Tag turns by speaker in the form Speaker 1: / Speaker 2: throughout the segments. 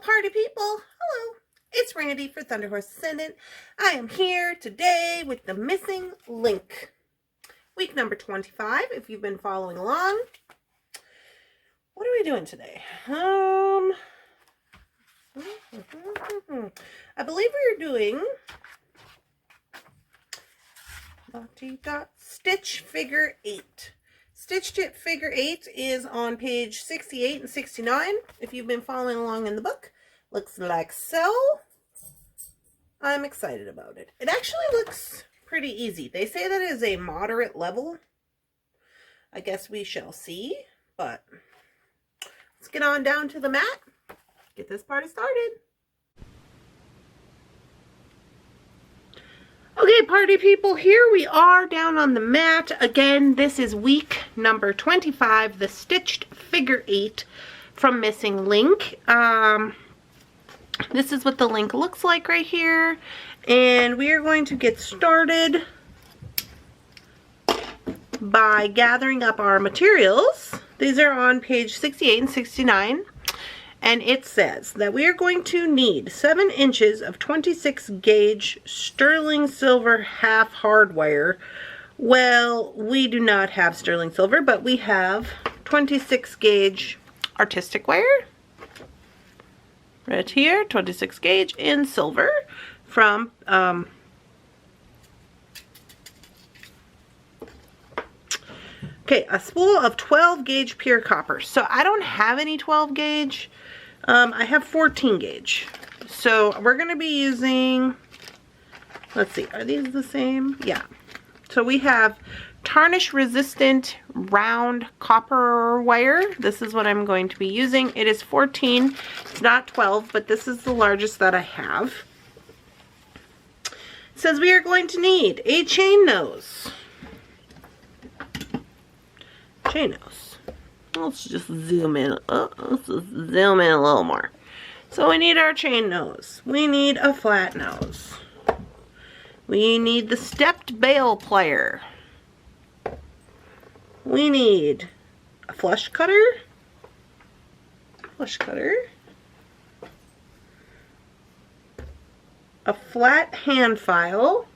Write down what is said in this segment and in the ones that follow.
Speaker 1: Hello, party people. Hello. It's Randy for Thunderhorse Descendant. I am here today with the missing link. Week number 25, if you've been following along. What are we doing today? I believe we're doing Stitch Figure 8. Stitch Tip Figure 8 is on page 68 and 69. If you've been following along in the book, looks like so. I'm excited about it. It actually looks pretty easy. They say that it is a moderate level. I guess we shall see, but let's get on down to the mat. Get this party started. Okay, party people, here we are down on the mat. Again, this is week number 25, the Stitched Figure 8 from Missing Link. This is what the link looks like right here. And we are going to get started by gathering up our materials. These are on page 68 and 69. And it says that we are going to need 7 inches of 26 gauge sterling silver half hard wire. Well, we do not have sterling silver, but we have 26 gauge artistic wire. Right here, 26 gauge in silver from okay, a spool of 12 gauge pure copper. So I don't have any 12 gauge. I have 14 gauge. So we're going to be using, let's see, are these the same? Yeah. So we have tarnish resistant round copper wire. This is what I'm going to be using. It is 14. It's not 12, but this is the largest that I have. It says we are going to need a chain nose. Chain nose. Let's just zoom in. Let's just zoom in a little more. So we need our chain nose. We need a flat nose. We need the stepped bail plier. We need a flush cutter. A flat hand file.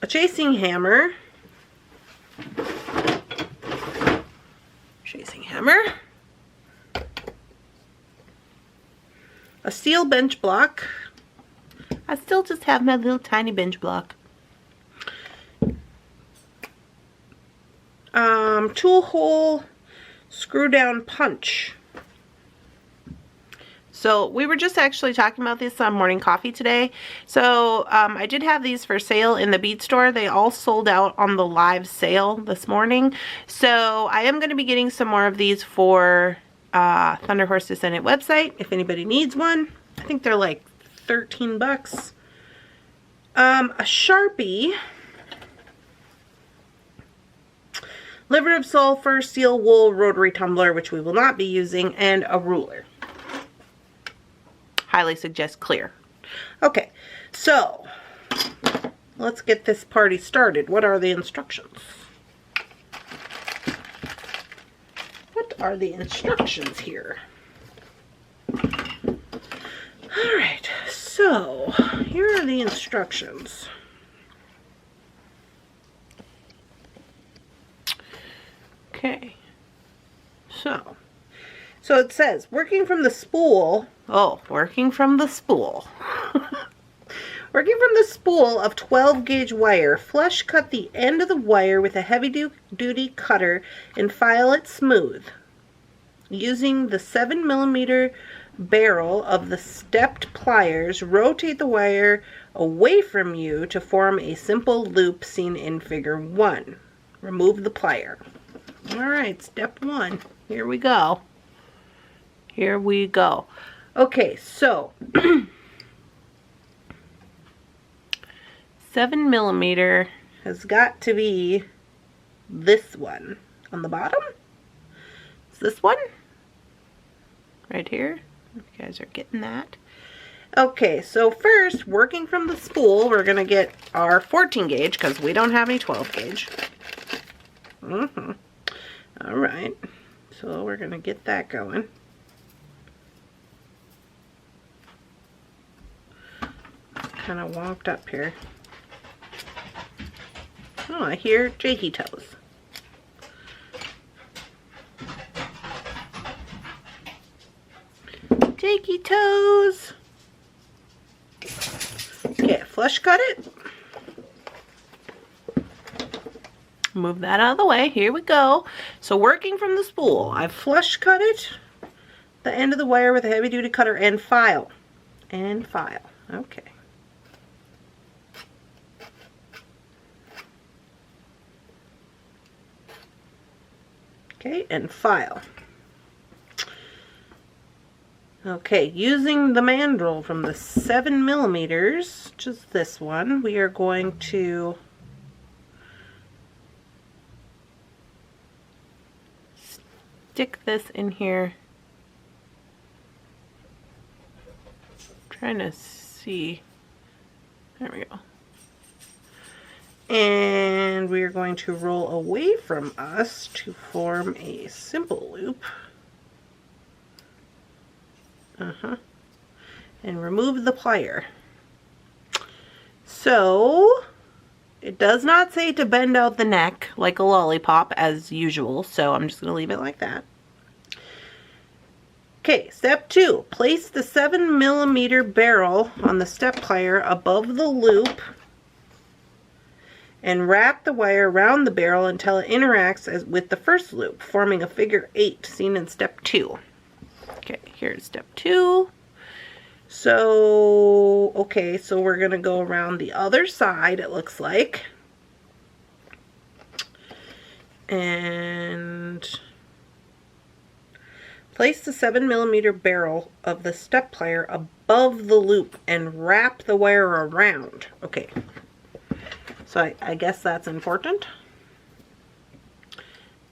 Speaker 1: A chasing hammer. A steel bench block. I still just have my little tiny bench block. Tool hole screw down punch. So we were just actually talking about this on morning coffee today. So I did have these for sale in the bead store. They all sold out on the live sale this morning. So I am going to be getting some more of these for Thunderhorse Descendant website if anybody needs one. I think they're like 13 bucks. A Sharpie. Liver of sulfur, steel wool, rotary tumbler, which we will not be using, and a ruler. Highly suggest clear. Okay, so let's get this party started. What are the instructions? What are the instructions here? Alright, so here are the instructions. Okay, so it says, working from the spool. Oh, working from the spool. Working from the spool of 12 gauge wire, flush cut the end of the wire with a heavy duty cutter and file it smooth. Using the 7mm barrel of the stepped pliers, rotate the wire away from you to form a simple loop seen in figure 1. Remove the plier. Alright, step 1. Here we go. Here we go. Okay, so 7mm has got to be this one on the bottom. It's this one right here. You guys are getting that. Okay, so first, working from the spool, we're going to get our 14 gauge because we don't have any 12 gauge. All right. So we're going to get that going. Kind of wonked up here. Oh, I hear jakey toes. Jakey toes. Okay, flush cut it. Move that out of the way. Here we go. So working from the spool, I've flush cut it, the end of the wire with a heavy duty cutter, and file. And file. Okay. Okay, and file. Okay, using the mandrel from the 7mm, which is this one, we are going to stick this in here. Trying to see. There we go. And we are going to roll away from us to form a simple loop. And remove the plier. So it does not say to bend out the neck like a lollipop as usual, so I'm just going to leave it like that. Okay, step 2. Place the 7mm barrel on the step plier above the loop and wrap the wire around the barrel until it interacts with the first loop, forming a figure 8 seen in step 2. Okay, here's step 2. So, okay, so we're going to go around the other side, it looks like. And place the 7mm barrel of the step plier above the loop and wrap the wire around. Okay, so I guess that's important.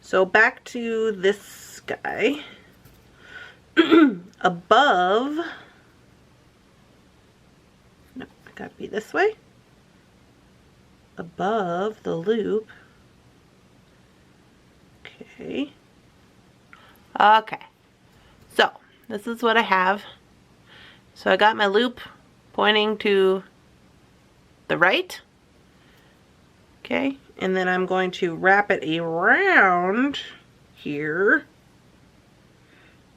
Speaker 1: So back to this guy. Above, no, I gotta be this way, above the loop. Okay, so this is what I have. So I got my loop pointing to the right, okay, and then I'm going to wrap it around here,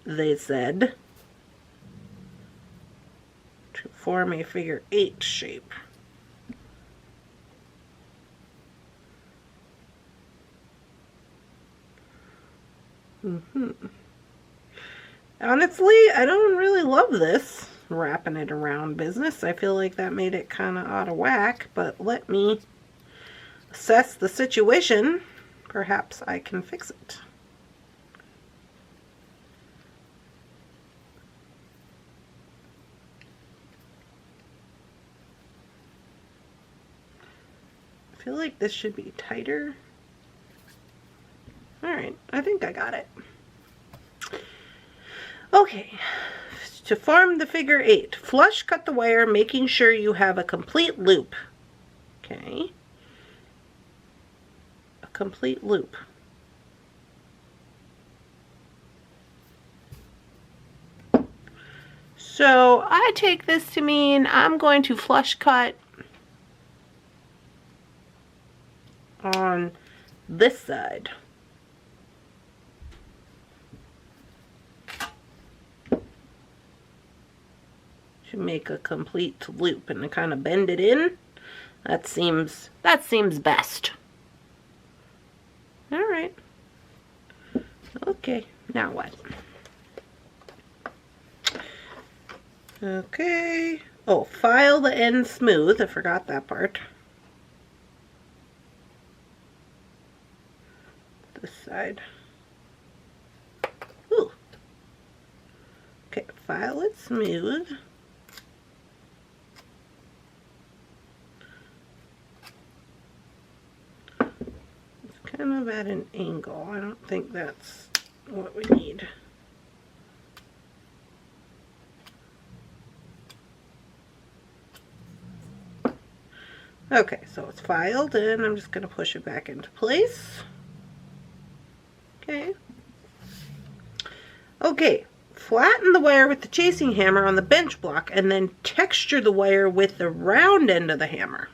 Speaker 1: they said, to form a figure 8 shape. Honestly, I don't really love this wrapping it around business. I feel like that made it kind of out of whack, but let me assess the situation. Perhaps I can fix it. I feel like this should be tighter. Alright, I think I got it. Okay, to form the figure 8, flush cut the wire, making sure you have a complete loop. Okay, a complete loop. So I take this to mean I'm going to flush cut on this side. To make a complete loop and kind of bend it in. That seems best. All right. Okay, now what? Okay. Oh, file the end smooth. I forgot that part. This side. Ooh. Okay, file it smooth. It's kind of at an angle. I don't think that's what we need. Okay, so it's filed and I'm just going to push it back into place. Okay. Okay, flatten the wire with the chasing hammer on the bench block and then texture the wire with the round end of the hammer,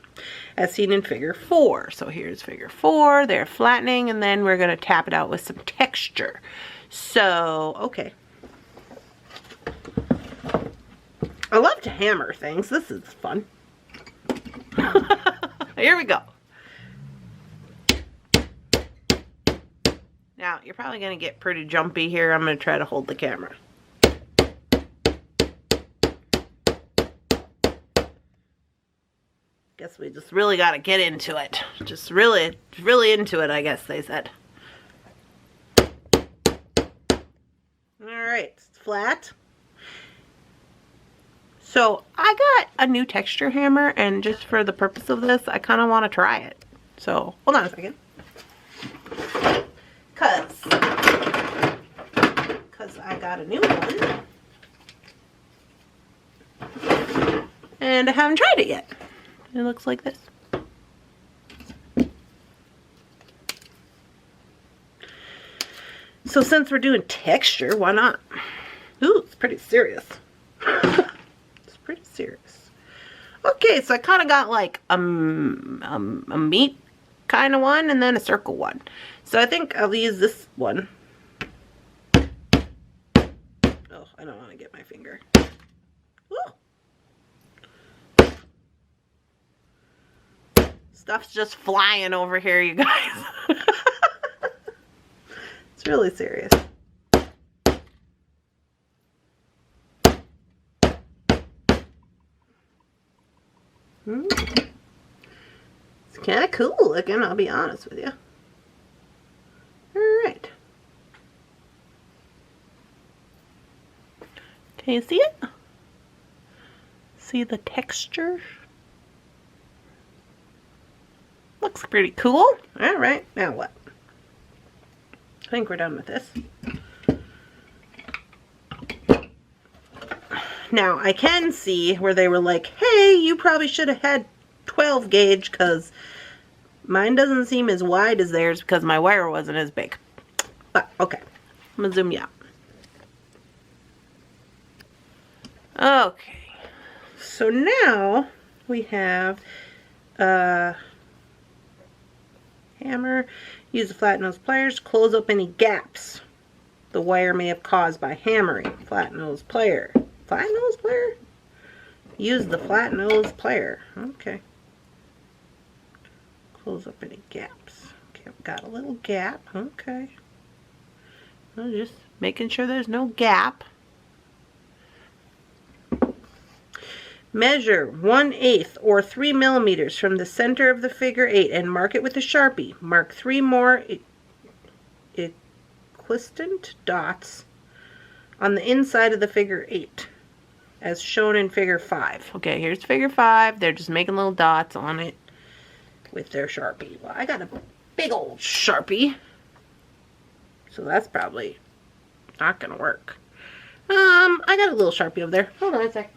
Speaker 1: as seen in figure 4. So here's figure 4, they're flattening, and then we're gonna tap it out with some texture. So, okay. I love to hammer things. This is fun. Here we go. Now, you're probably going to get pretty jumpy here. I'm going to try to hold the camera. Guess we just really got to get into it. Just really into it, I guess they said. Alright, it's flat. So, I got a new texture hammer, and just for the purpose of this, I kind of want to try it. So, hold on a second. Because I got a new one. And I haven't tried it yet. It looks like this. So since we're doing texture, why not? Ooh, it's pretty serious. It's pretty serious. Okay, so I kind of got like a meat kind of one and then a circle one. So I think I'll use this one. Oh, I don't want to get my finger. Ooh. Stuff's just flying over here, you guys. It's really serious. It's kind of cool looking, I'll be honest with you. Alright. Can you see it? See the texture? Looks pretty cool. Alright, now what? I think we're done with this. Now, I can see where they were like, hey, you probably should have had 12 gauge because mine doesn't seem as wide as theirs because my wire wasn't as big. But, okay. I'm going to zoom you out. Okay. So now we have a hammer. Use the flat nose pliers to close up any gaps the wire may have caused by hammering. Flat nose plier. Flat nose plier? Use the flat nose plier. Okay. Close up any gaps. Okay, I've got a little gap. Okay. I'm just making sure there's no gap. Measure 1/8 or 3 millimeters from the center of the figure 8 and mark it with a Sharpie. Mark 3 more equidistant dots on the inside of the figure 8 as shown in figure 5. Okay, here's figure 5. They're just making little dots on it with their Sharpie. Well, I got a big old Sharpie, so that's probably not gonna work. I got a little Sharpie over there. Hold on a sec.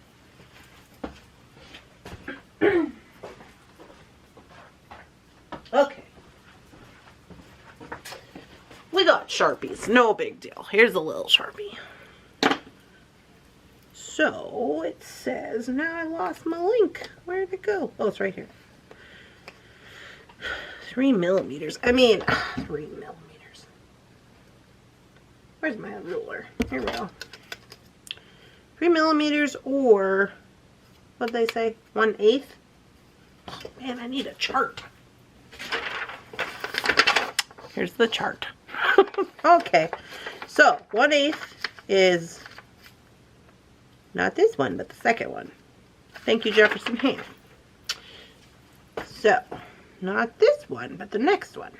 Speaker 1: Okay. We got Sharpies. No big deal. Here's a little Sharpie. So, it says, now I lost my link. Where did it go? Oh, it's right here. 3 millimeters. I mean, 3 millimeters. Where's my ruler? Here we go. 3 millimeters or, what'd they say? 1/8? Oh, man, I need a chart. Here's the chart. Okay, so 1/8 is not this one, but the second one. Thank you, Jefferson Ham. So, not this one, but the next one.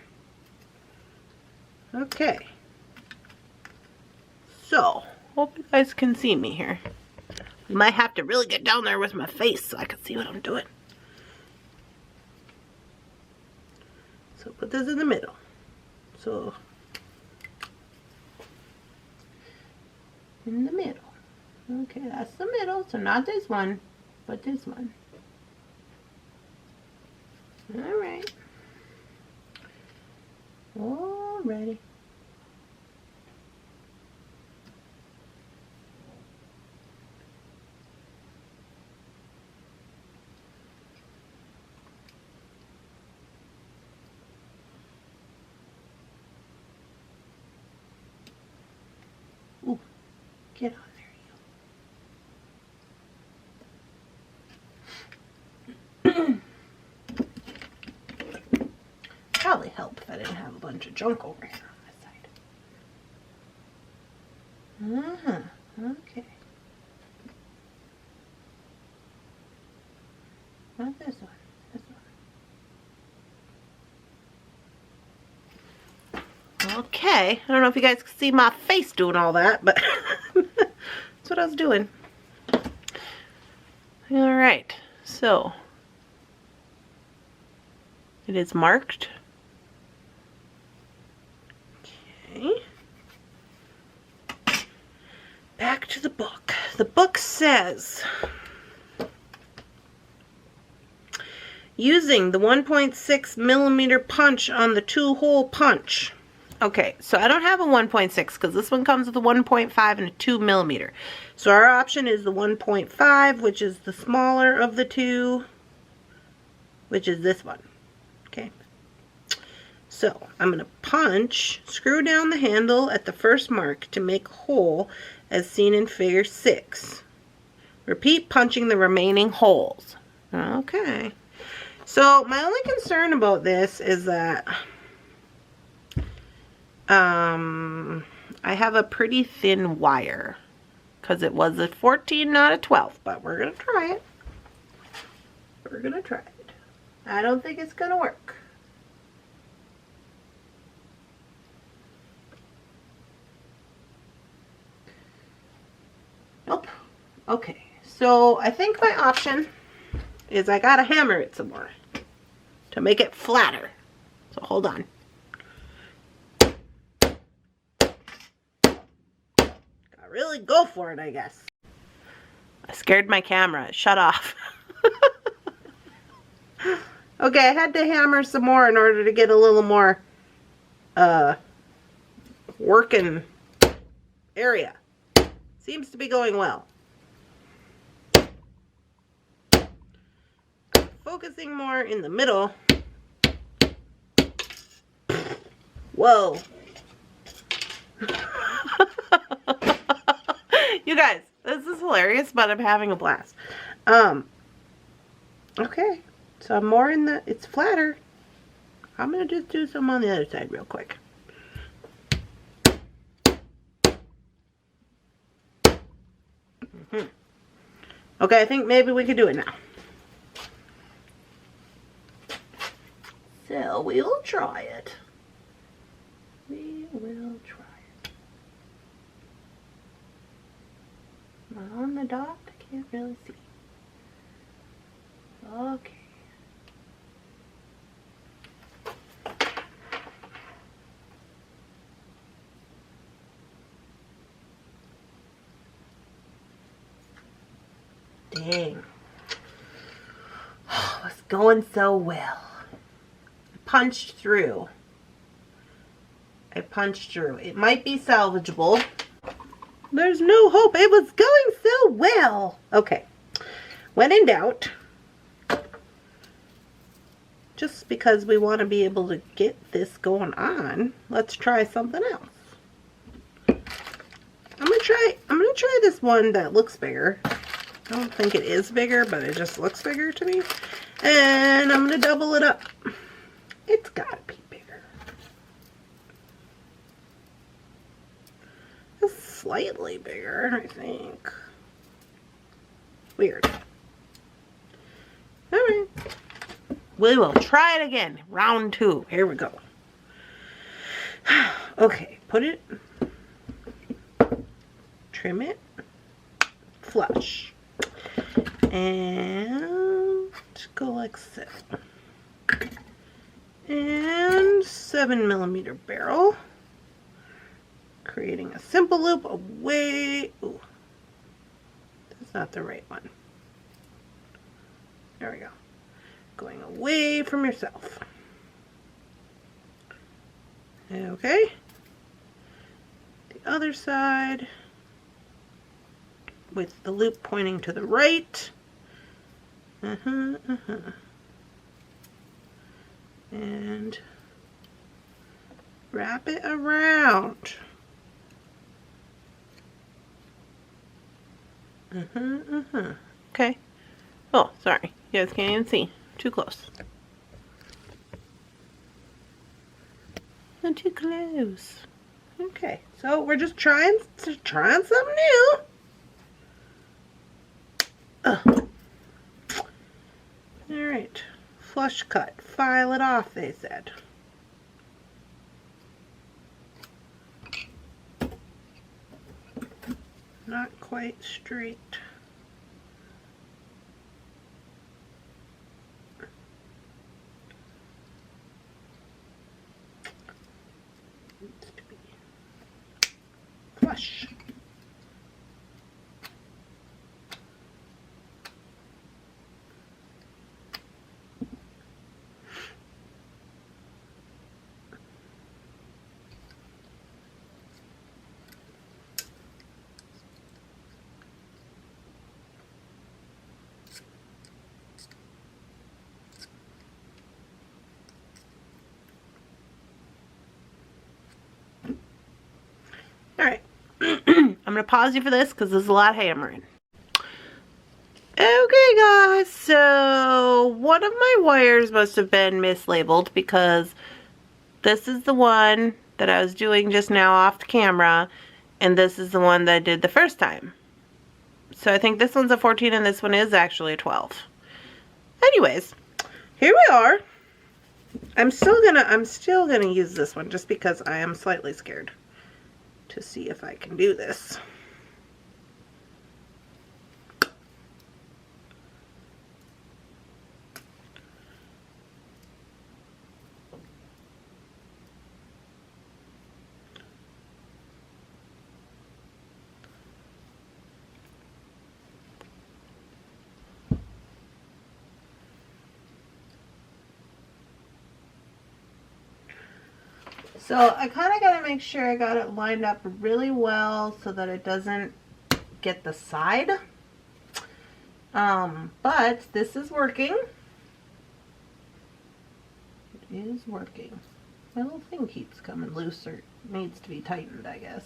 Speaker 1: Okay. So, hope you guys can see me here. You might have to really get down there with my face so I can see what I'm doing. So, put this in the middle. So, in the middle. Okay, that's the middle. So not this one, but this one. Alright. Alrighty. Get on there, you. Probably help if I didn't have a bunch of junk over here on this side. Okay. Not this one. This one. Okay. I don't know if you guys can see my face doing all that, but that's what I was doing. Alright. So, it is marked. Okay. Back to the book. The book says, using the 1.6 millimeter punch on the 2-hole punch. Okay, so I don't have a 1.6 because this one comes with a 1.5 and a 2 millimeter. So our option is the 1.5, which is the smaller of the two, which is this one. Okay. So I'm going to punch, screw down the handle at the first mark to make a hole as seen in figure 6. Repeat punching the remaining holes. Okay. So my only concern about this is that I have a pretty thin wire because it was a 14, not a 12, but we're going to try it. We're going to try it. I don't think it's going to work. Nope. Okay, so I think my option is I gotta hammer it some more to make it flatter. So hold on. Gotta really go for it, I guess. I scared my camera. It shut off. Okay, I had to hammer some more in order to get a little more working area. Seems to be going well. Focusing more in the middle. Whoa. You guys, this is hilarious, but I'm having a blast. Okay. So I'm more in the, it's flatter. I'm going to just do some on the other side real quick. Okay, I think maybe we could do it now. So we will try it. We will try it. Am I on the dot? I can't really see. Okay. Dang. Oh, it was going so well. I punched through. It might be salvageable. There's no hope. It was going so well. Okay. When in doubt, just because we want to be able to get this going on, let's try something else. I'm gonna try this one that looks bigger. I don't think it is bigger, but it just looks bigger to me. And I'm going to double it up. It's got to be bigger. It's slightly bigger, I think. Weird. Alright. We will try it again. Round 2. Here we go. Okay, put it. Trim it. Flush. And go like so. And 7 millimeter barrel. Creating a simple loop away. Ooh, that's not the right one. There we go. Going away from yourself. Okay. The other side. With the loop pointing to the right. And wrap it around. Okay. Oh, sorry. You guys can't even see. Too close. Not too close. Okay, so we're just trying something new. Alright. Flush cut. File it off, they said. Not quite straight. Needs to be flush. Alright, I'm going to pause you for this because there's a lot of hammering. Okay guys, so one of my wires must have been mislabeled because this is the one that I was doing just now off the camera, and this is the one that I did the first time. So I think this one's a 14 and this one is actually a 12. Anyways, here we are. I'm still gonna use this one just because I am slightly scared to see if I can do this. So I kind of got to make sure I got it lined up really well so that it doesn't get the side. But this is working. It is working. My little thing keeps coming loose, or needs to be tightened, I guess.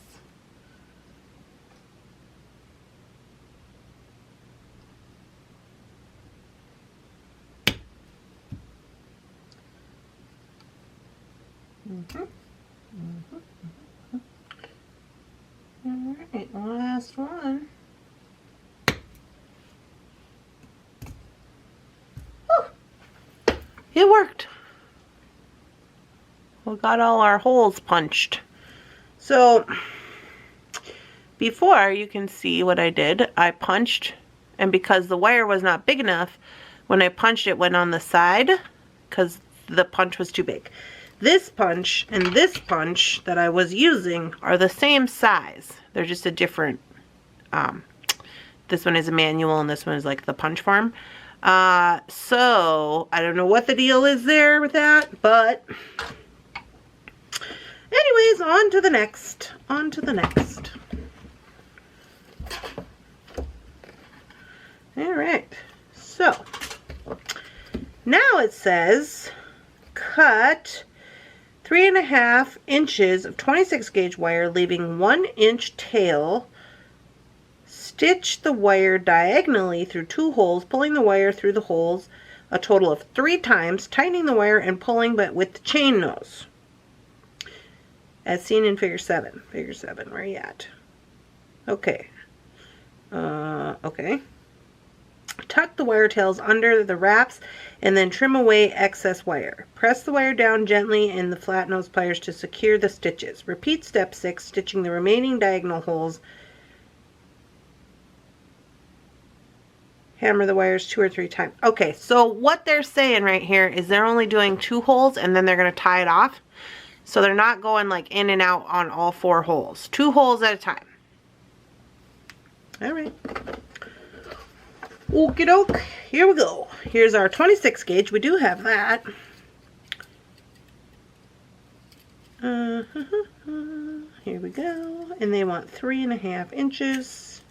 Speaker 1: Alright, last one. Oh, it worked. We got all our holes punched. So, before, you can see what I did. I punched, and because the wire was not big enough, when I punched it went on the side because the punch was too big. This punch and this punch that I was using are the same size. They're just a different, this one is a manual and this one is like the punch form. So, I don't know what the deal is there with that, but anyways, on to the next. On to the next. Alright, so, now it says, cut 3.5 inches of 26 gauge wire, leaving 1 inch tail. Stitch the wire diagonally through 2 holes, pulling the wire through the holes a total of 3 times, tightening the wire and pulling but with the chain nose. As seen in figure 7. Figure 7, where are you at? Okay. Okay. Tuck the wire tails under the wraps and then trim away excess wire. Press the wire down gently in the flat nose pliers to secure the stitches. Repeat step 6, stitching the remaining diagonal holes. Hammer the wires 2 or 3 times. Okay, so what they're saying right here is they're only doing 2 holes and then they're going to tie it off. So they're not going like in and out on all 4 holes. 2 holes at a time. Alright. Okie doke, here we go. Here's our 26 gauge. We do have that. Here we go. And they want 3.5 inches.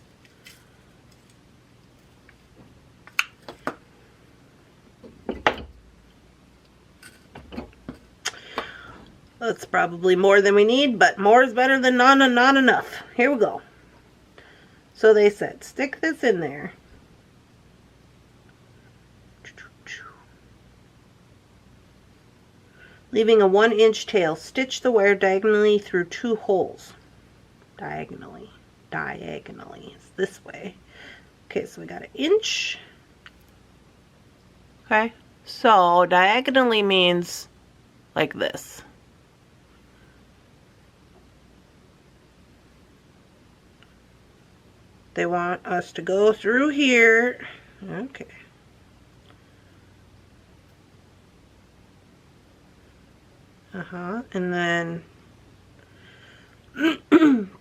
Speaker 1: That's probably more than we need, but more is better than none and not enough. Here we go. So they said, stick this in there. Leaving a 1-inch tail, stitch the wire diagonally through 2 holes. Diagonally. It's this way. Okay, so we got 1 inch. Okay, so diagonally means like this. They want us to go through here. Okay. And then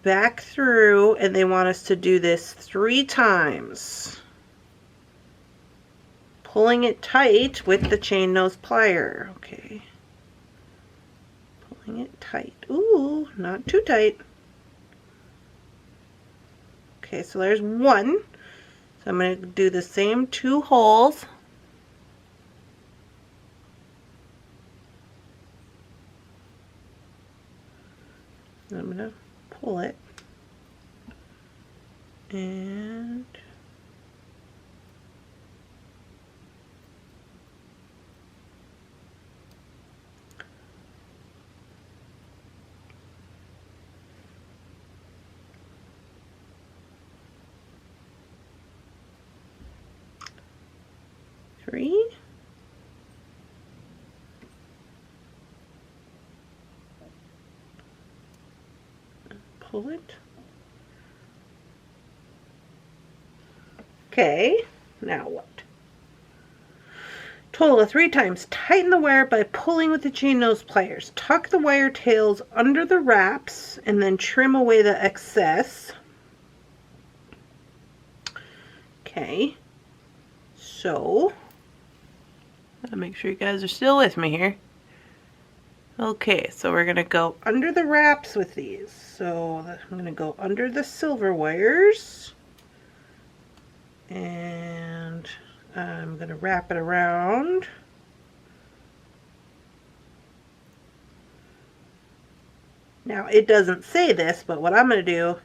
Speaker 1: back through, and they want us to do this 3 times. Pulling it tight with the chain nose plier. Okay. Pulling it tight. Ooh, not too tight. Okay, so there's 1. So I'm going to do the same 2 holes. I'm going to pull it. And three. Pull it. Okay, now what? Total of 3 times. Tighten the wire by pulling with the chain nose pliers. Tuck the wire tails under the wraps and then trim away the excess. Okay, so make sure you guys are still with me here. Okay, so we're gonna go under the wraps with these. So I'm gonna go under the silver wires and I'm gonna wrap it around. Now it doesn't say this, but what I'm gonna do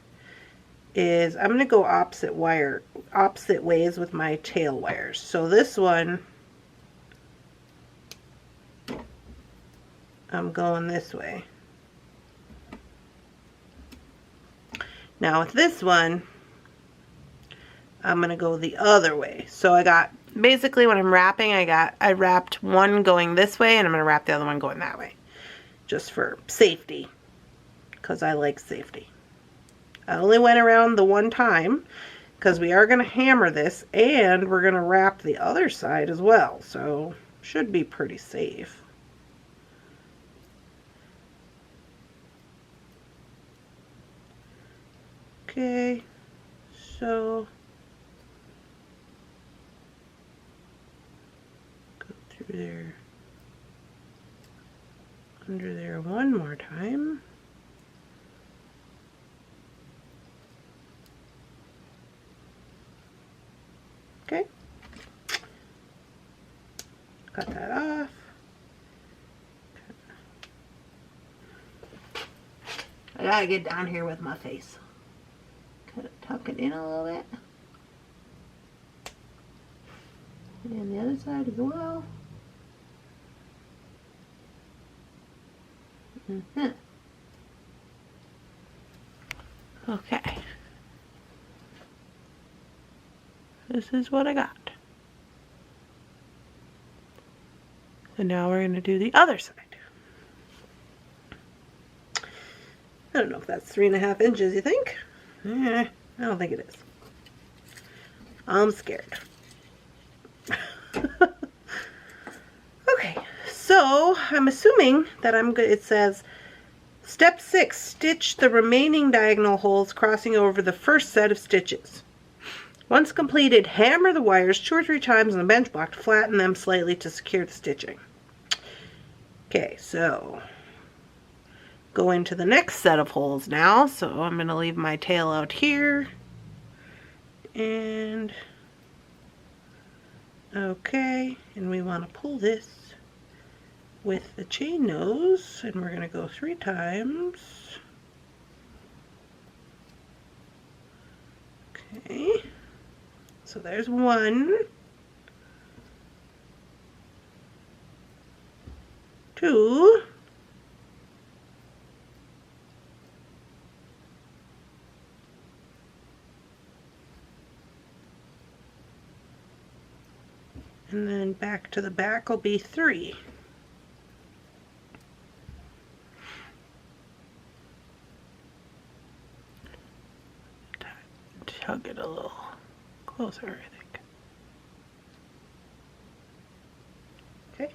Speaker 1: is I'm gonna go opposite ways with my tail wires. So this one, I'm going this way. Now with this one, I'm gonna go the other way. So I got, basically when I'm wrapping, I wrapped one going this way and I'm gonna wrap the other one going that way. Just for safety, because I like safety. I only went around the one time because we are gonna hammer this and we're gonna wrap the other side as well. So should be pretty safe. Okay, so go through there, under there one more time. Okay, cut that off. I gotta get down here with my face. Tuck it in a little bit. And the other side as well. Okay. This is what I got. And now we're going to do the other side. I don't know if that's 3.5 inches, you think? I don't think it is. I'm scared. Okay, so I'm assuming that it says step 6, stitch the remaining diagonal holes crossing over the first set of stitches. Once completed, hammer the wires 2 or 3 times on the bench block to flatten them slightly to secure the stitching. Okay, so go into the next set of holes now. So I'm going to leave my tail out here. And okay, and we want to pull this with the chain nose, and we're going to go 3 times. Okay, so there's 1, 2, and then back to the back will be 3. Tug it a little closer, I think. Okay.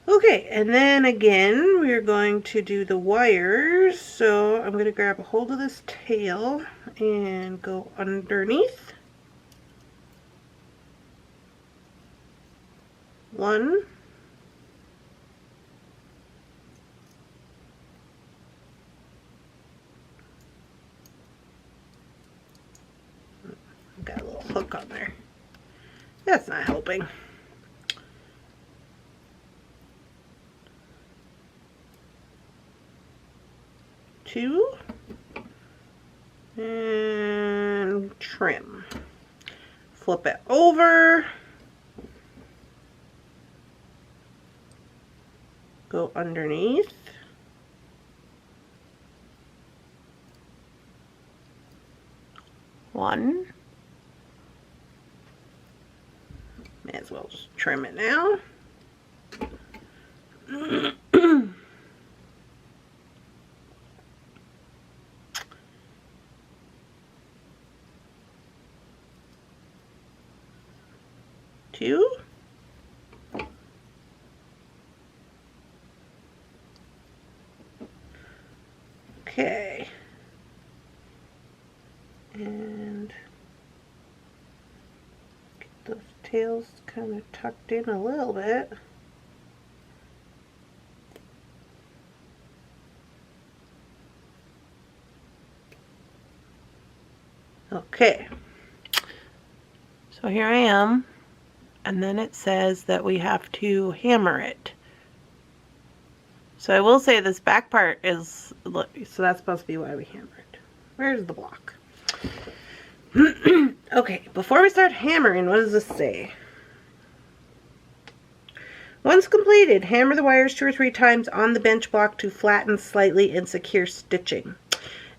Speaker 1: Okay, and then again, we're going to do the wires. So I'm going to grab a hold of this tail and go underneath. 1. Got a little hook on there. That's not helping. 2. And trim. Flip it over. Go underneath. 1. May as well just trim it now. 2. Okay. And get those tails kind of tucked in a little bit. Okay. So here I am. And then it says that we have to hammer it. So I will say this back part is, so that's supposed to be why we hammer it. Where's the block? Okay, before we start hammering, what does this say? Once completed, hammer the wires 2 or 3 times on the bench block to flatten slightly and secure stitching.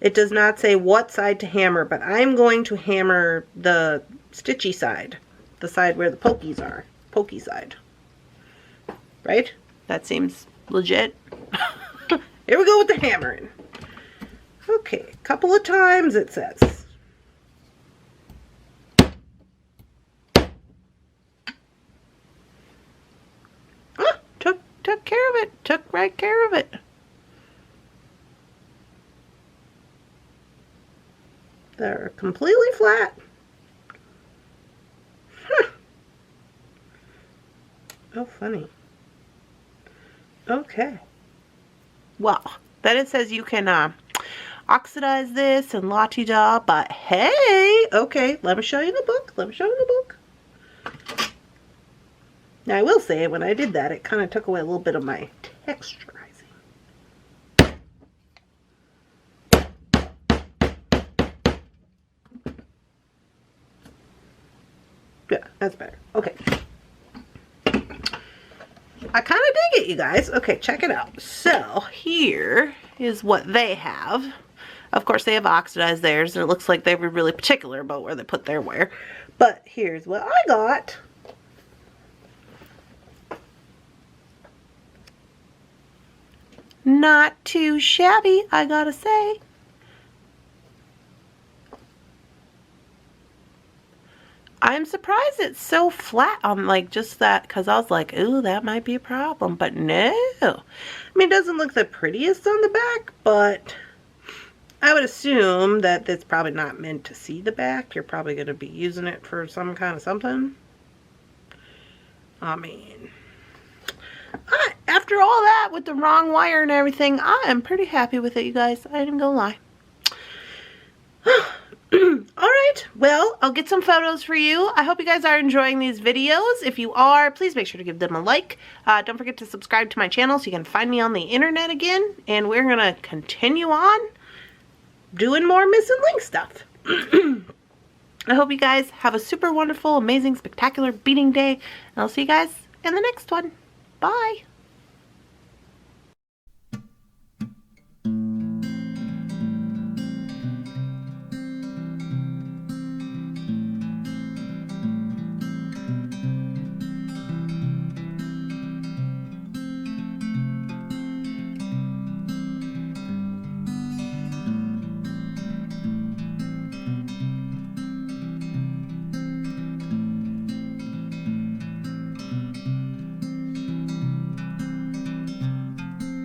Speaker 1: It does not say what side to hammer, but I'm going to hammer the stitchy side. The side where the pokies are. Pokey side. Right? That seems legit. Here we go with the hammering. Okay, a couple of times it says. Ah, took care of it. Took right care of it. They're completely flat. Oh, funny. Okay. Well, then it says you can oxidize this and la-ti-da, but hey, okay, let me show you the book. Let me show you the book. Now, I will say, when I did that, it kind of took away a little bit of my texturizing. Yeah, that's better. Okay. I kind of dig it, you guys. Okay, check it out. So, here is what they have. Of course, they have oxidized theirs, and it looks like they were really particular about where they put their wire. But here's what I got. Not too shabby, I gotta say. I'm surprised it's so flat on like just that, because I was like, ooh, that might be a problem, but no. I mean, it doesn't look the prettiest on the back, but I would assume that it's probably not meant to see the back. You're probably going to be using it for some kind of something. I mean, after all that with the wrong wire and everything, I am pretty happy with it, you guys. I ain't even gonna lie. Alright, well, I'll get some photos for you. I hope you guys are enjoying these videos. If you are, please make sure to give them a like. Don't forget to subscribe to my channel so you can find me on the internet again. And we're going to continue on doing more missing link stuff. I hope you guys have a super wonderful, amazing, spectacular beading day, and I'll see you guys in the next one. Bye!